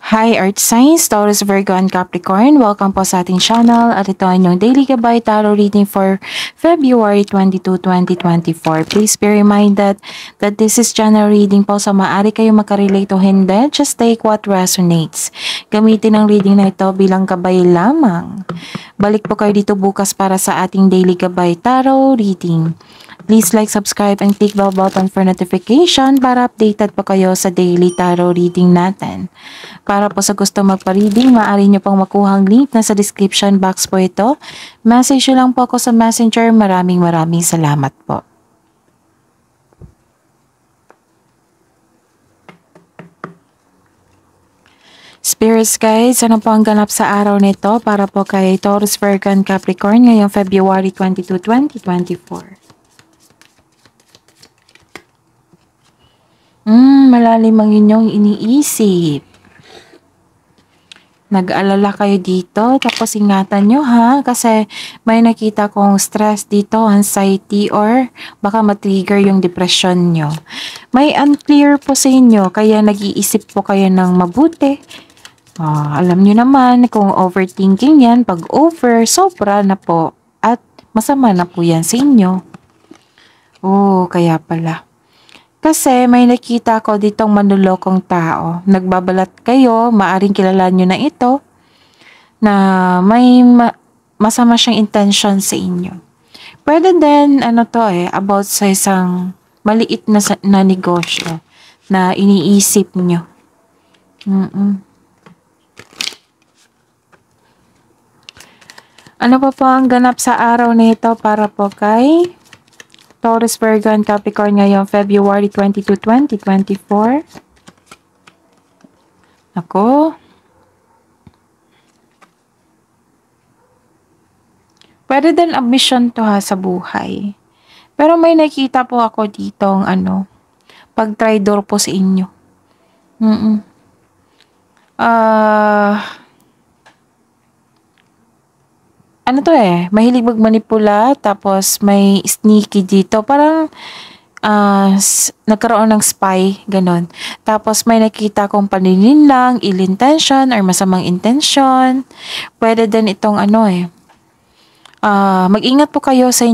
Hi Earth Signs, Taurus, Virgo, and Capricorn. Welcome po sa ating channel at ito ang inyong Daily Gabay Tarot Reading for February 22, 2024. Please be reminded that this is general reading po, so maaari kayo makarelate o hindi. Just take what resonates. Gamitin ang reading na ito bilang gabay lamang. Balik po kayo dito bukas para sa ating Daily Gabay Tarot Reading. Please like, subscribe, and click the button for notification para updated po kayo sa daily tarot reading natin. Para po sa gusto magpa-reading, maaari nyo pong makuha ang link na sa description box po ito. Message nyo lang po ako sa messenger. Maraming salamat po. Spirits guys, ano po ang ganap sa araw nito para po kay Taurus, Virgo, and Capricorn ngayong February 22, 2024? Malalim ang inyong iniisip. Nag-alala kayo dito, tapos ingatan nyo ha, kasi may nakita kong stress dito, anxiety, or baka matrigger yung depression nyo. May unclear po sa inyo, kaya nag-iisip po kayo ng mabuti. Alam nyo naman kung overthinking yan, pag over, sobra na po, at masama na po yan sa inyo. Kaya pala. Kasi may nakita ko ditong manlulokong tao. Nagbabalat kayo, maaring kilala nyo na ito, na may masama siyang intention sa inyo. Pwede din, about sa isang maliit na negosyo na iniisip nyo. Ano pa po ang ganap sa araw nito para po kay Taurus, Virgo, and Capricorn ngayong February 22, 2024. Ako. Pwede din ambition to ha sa buhay. Pero may nakita po ako ditong pag-traitor po sa inyo. Mahilig magmanipula, tapos may sneaky dito. Parang nagkaroon ng spy, ganon. Tapos may nakita kong panininlang, ill intention, or masamang intention. Pwede din itong mag-ingat po kayo sa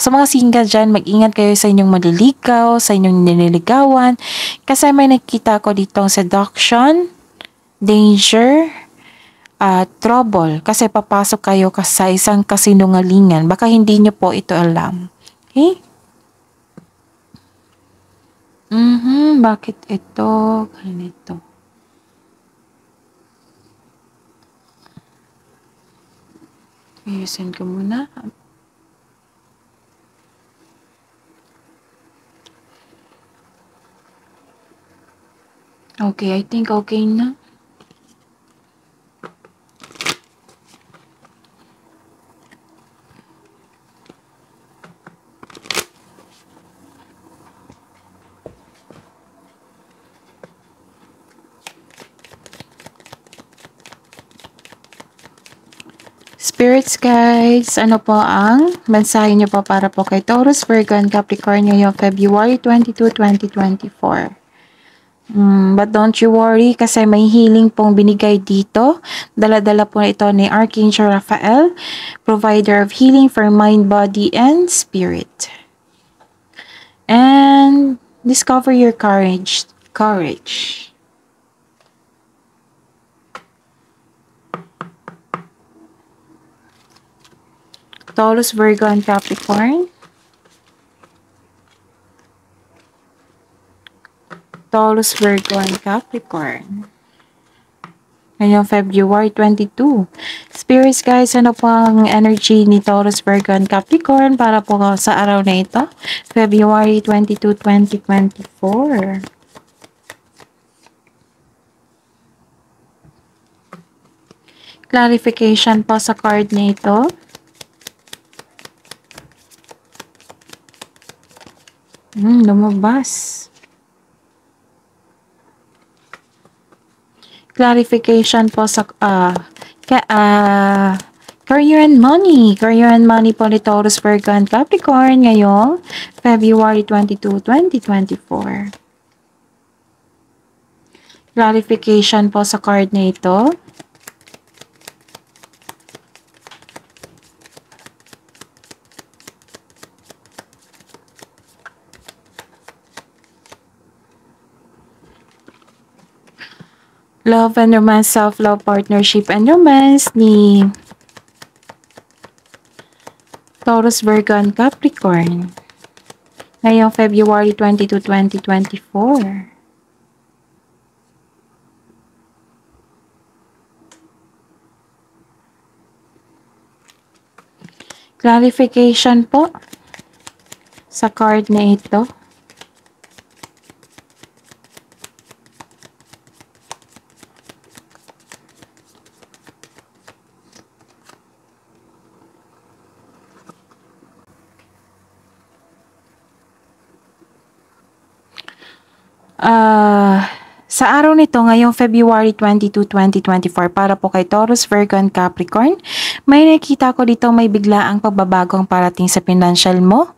mga single dyan, mag-ingat kayo sa inyong maliligaw, sa inyong nililigawan. Kasi may nakita ko ditong seduction, danger, trouble, kasi papasok kayo sa isang kasinungalingan. Baka hindi nyo po ito alam. Okay? Bakit ito ganito? Ayusin ko muna. Okay, I think okay na. Spirits guys, ano po ang mensahe niyo po para po kay Taurus, Virgo, and Capricorn ngayong February 22, 2024? But don't you worry kasi may healing pong binigay dito. Dala-dala po ito ni Archangel Raphael, provider of healing for mind, body, and spirit. And discover your courage. Taurus, Virgo, and Capricorn. Taurus, Virgo, and Capricorn ngayong February 22. Spirits guys, ano po ang energy ni Taurus, Virgo, and Capricorn para po sa araw na ito, February 22, 2024? Clarification po sa card na ito. Lumabas. Clarification po sa career and money. Career and money po ni Taurus, Virgo, and Capricorn ngayong February 22, 2024. Clarification po sa card na ito. Love and romance, self-love, partnership, and romance ni Taurus, Virgo, and Capricorn. Ngayong February 22, 2024. Clarification po sa card na ito. Sa araw nito, ngayong February 22, 2024, para po kay Taurus, Virgo, and Capricorn, may nakita ko dito may biglaang pagbabagong parating sa financial mo.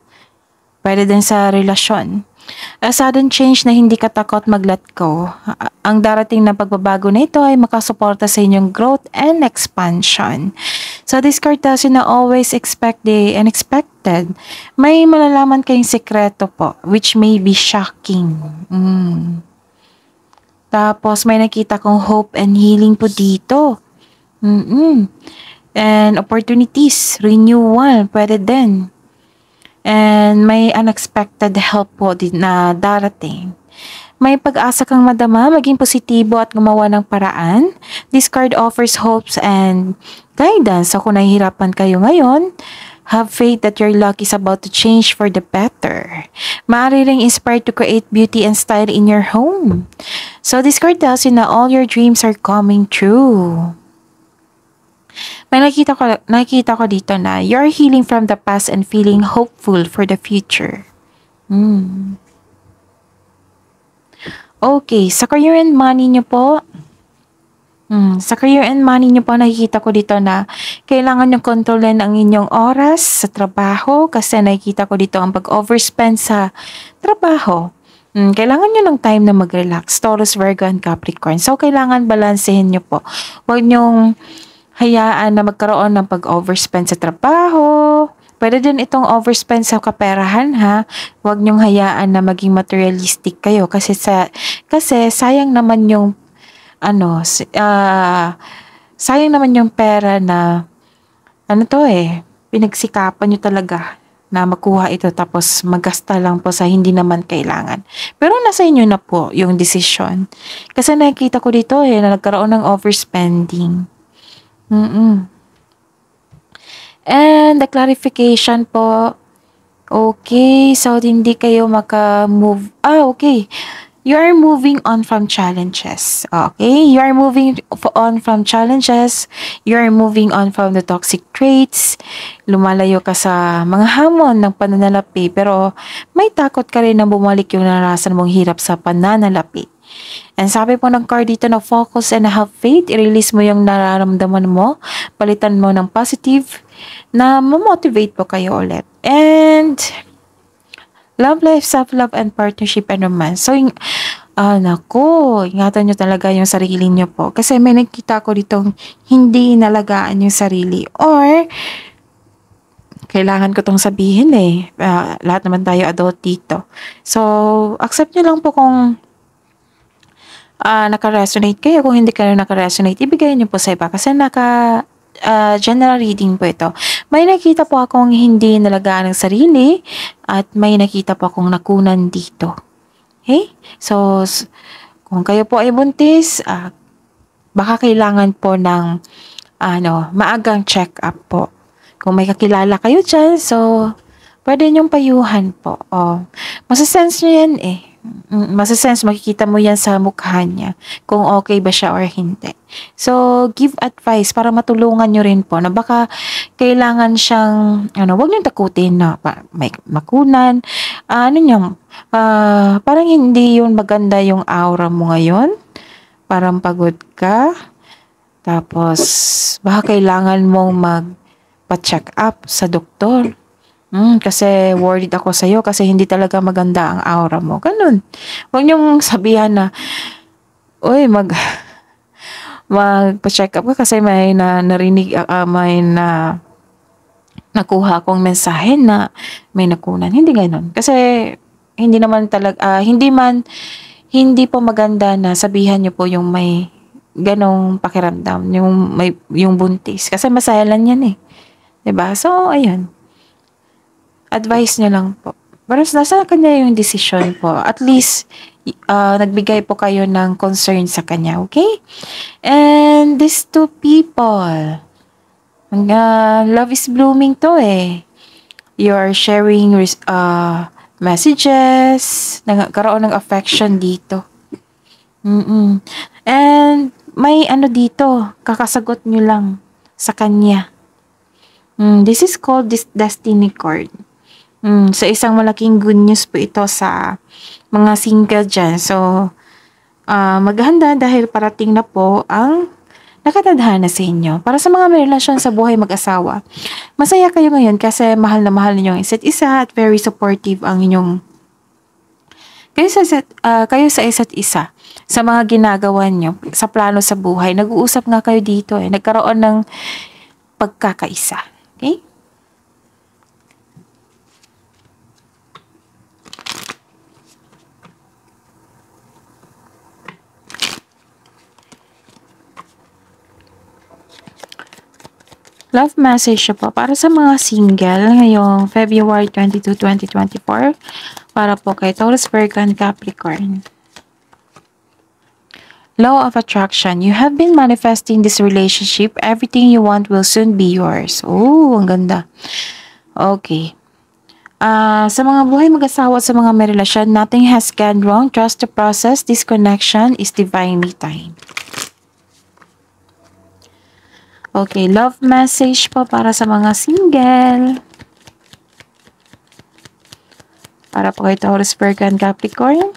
Pwede din sa relasyon. A sudden change na hindi ka takot mag-let go. Ang darating na pagbabago na ito ay makasuporta sa inyong growth and expansion. So this card tells you na always expect the unexpected. May malalaman kayong sekreto po, which may be shocking. Tapos may nakita kong hope and healing po dito. And opportunities, renewal, pwede din. And may unexpected help po din na darating. May pag-asa kang madama, maging positibo at gumawa ng paraan. This card offers hopes and guidance. So kung nahihirapan kayo ngayon, have faith that your luck is about to change for the better. Maaari ring inspired to create beauty and style in your home. So this card tells you na all your dreams are coming true. May nakita ko dito na you're healing from the past and feeling hopeful for the future. Okay, sa career and money nyo po. Sa career and money nyo po, nakikita ko dito na kailangan nyo kontrolin ang inyong oras sa trabaho kasi nakikita ko dito ang pag-overspend sa trabaho. Kailangan nyo ng time na mag-relax. Taurus, Virgo, and Capricorn. So, kailangan balansehin nyo po. Huwag nyong hayaan na magkaroon ng pag-overspend sa trabaho. Pwede din itong overspend sa kaperahan, ha. Huwag nyong hayaan na maging materialistic kayo kasi sayang naman yung sayang naman yung pera na pinagsikapan nyo talaga na makuha ito tapos magasta lang po sa hindi naman kailangan. Pero nasa inyo na po yung decision. Kasi nakikita ko dito na nagkaroon ng overspending. And the clarification po, okay, so hindi kayo maka-move. Okay. You are moving on from challenges. Okay? You are moving on from challenges. You are moving on from the toxic traits. Lumalayo ka sa mga hamon ng pananalapi. Pero may takot ka rin na bumalik yung naranasan mong hirap sa pananalapi. And sabi po ng card dito na focus and have faith. I-release mo yung nararamdaman mo. Palitan mo ng positive na ma-motivate po kayo ulit. And love life, self-love, and partnership and romance. So, ingatan nyo talaga yung sarili nyo po. Kasi may nakita ko ditong hindi inalagaan yung sarili. Or, kailangan ko tong sabihin lahat naman tayo adult dito. So, accept nyo lang po kung naka-resonate kayo. Kung hindi kayo naka-resonate, ibigay nyo po sa iba. Kasi general reading po ito. May nakita po akong hindi nalagaan ng sarili at may nakita po akong nakunan dito. Okay? So, kung kayo po ay buntis, baka kailangan po ng maagang check-up po. Kung may kakilala kayo dyan, so, pwede nyong payuhan po. Masasense nyo yan Masasense, makikita mo yan sa mukha niya kung okay ba siya or hindi. So, give advice para matulungan nyo rin po na baka kailangan siyang, wag nyo takutin na may makunan. Parang hindi yun maganda yung aura mo ngayon. Parang pagod ka. Tapos, baka kailangan mong magpa-check up sa doktor. Kasi worried ako sa'yo kasi hindi talaga maganda ang aura mo. Ganun. Huwag niyong sabihan na Uy, magpa-check up ka kasi may narinig, may nakuha akong mensahe na may nakunan. Hindi gano'n. Kasi hindi naman hindi po maganda na sabihan niyo po yung may ganong pakiramdam, yung buntis. Kasi maselan yan eh. 'Di ba? So, ayun. Advice niyo lang po. Pero nasa kanya yung decision po. At least, nagbigay po kayo ng concern sa kanya, okay? And these two people, love is blooming to eh. You are sharing messages, nagkaroon ng affection dito. And may ano dito, kakasagot nyo lang sa kanya. This is called this destiny card. So isang malaking good news po ito sa mga single dyan. So, maghanda dahil parating na po ang nakatadhana sa inyo. Para sa mga may relasyon sa buhay mag-asawa, masaya kayo ngayon kasi mahal na mahal ninyo ang isa't isa at very supportive ang inyong kayo sa isa't isa sa mga ginagawa nyo sa plano sa buhay. Nag-uusap nga kayo dito eh. Nagkaroon ng pagkakaisa. Okay? Love message po para sa mga single ngayong February 22, 2024 para po kay Taurus, Virgo, and Capricorn. Law of attraction. You have been manifesting this relationship. Everything you want will soon be yours. Oh, ang ganda. Okay. Sa mga buhay mag-asawa sa mga may relasyon, nothing has gone wrong. Trust the process. This connection is divinely timed. Okay, love message po para sa mga single. Para po kay Taurus, Virgo, and Capricorn.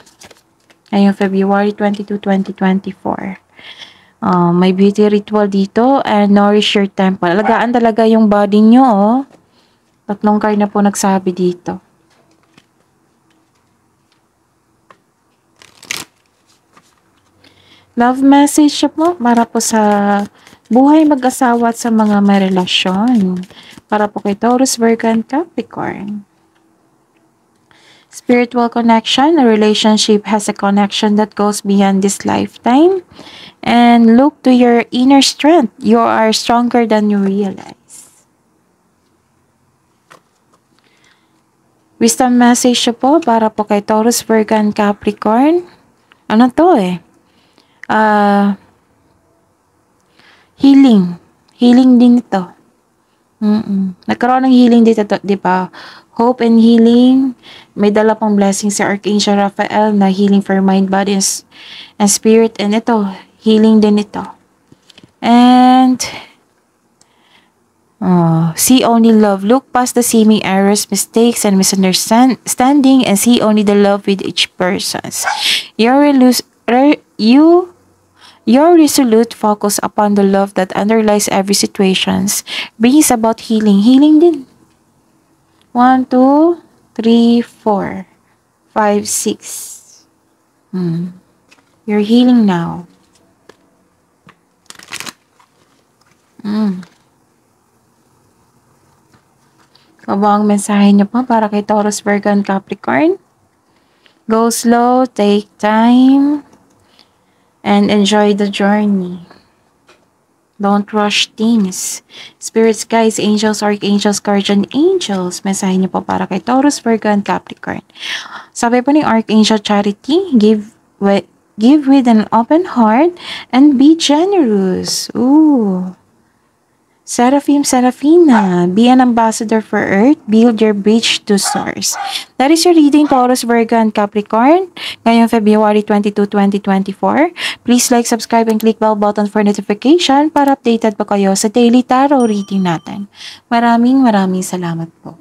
Ngayong February 22, 2024. May beauty ritual dito and nourish your temple. Alagaan talaga yung body nyo, oh. 3 card na po nagsabi dito. Love message po para po sa buhay mag-asawa at sa mga may relasyon. Para po kay Taurus, Virgo, and Capricorn. Spiritual connection. A relationship has a connection that goes beyond this lifetime. And look to your inner strength. You are stronger than you realize. Wisdom message po para po kay Taurus, Virgo, and Capricorn. Ano to eh? Healing. Healing din ito. Nagkaroon ng healing dito, di ba? Hope and healing. May dala pang blessing si Archangel Raphael na healing for mind, body, and spirit. And ito, healing din ito. And see only love. Look past the seeming errors, mistakes, and misunderstanding and see only the love with each person. Your resolute focus upon the love that underlies every situations brings about healing. Healing din. 1, 2, 3, 4, 5, 6. You're healing now. Ano ba ang mensahe niyo po para kay Taurus, Virgo, and Capricorn? Go slow, take time, and enjoy the journey. Don't rush things. Spirits, guides, angels, archangels, guardian angels. Mensahe niyo po para kay Taurus, Virgo, and Capricorn. Sabi po ni Archangel Charity, give with an open heart and be generous. Ooh. Seraphim, Seraphina, be an ambassador for Earth, build your bridge to source. That is your reading, Taurus, Virgo, and Capricorn, ngayong February 22, 2024. Please like, subscribe, and click bell button for notification para updated pa kayo sa daily tarot reading natin. Maraming salamat po.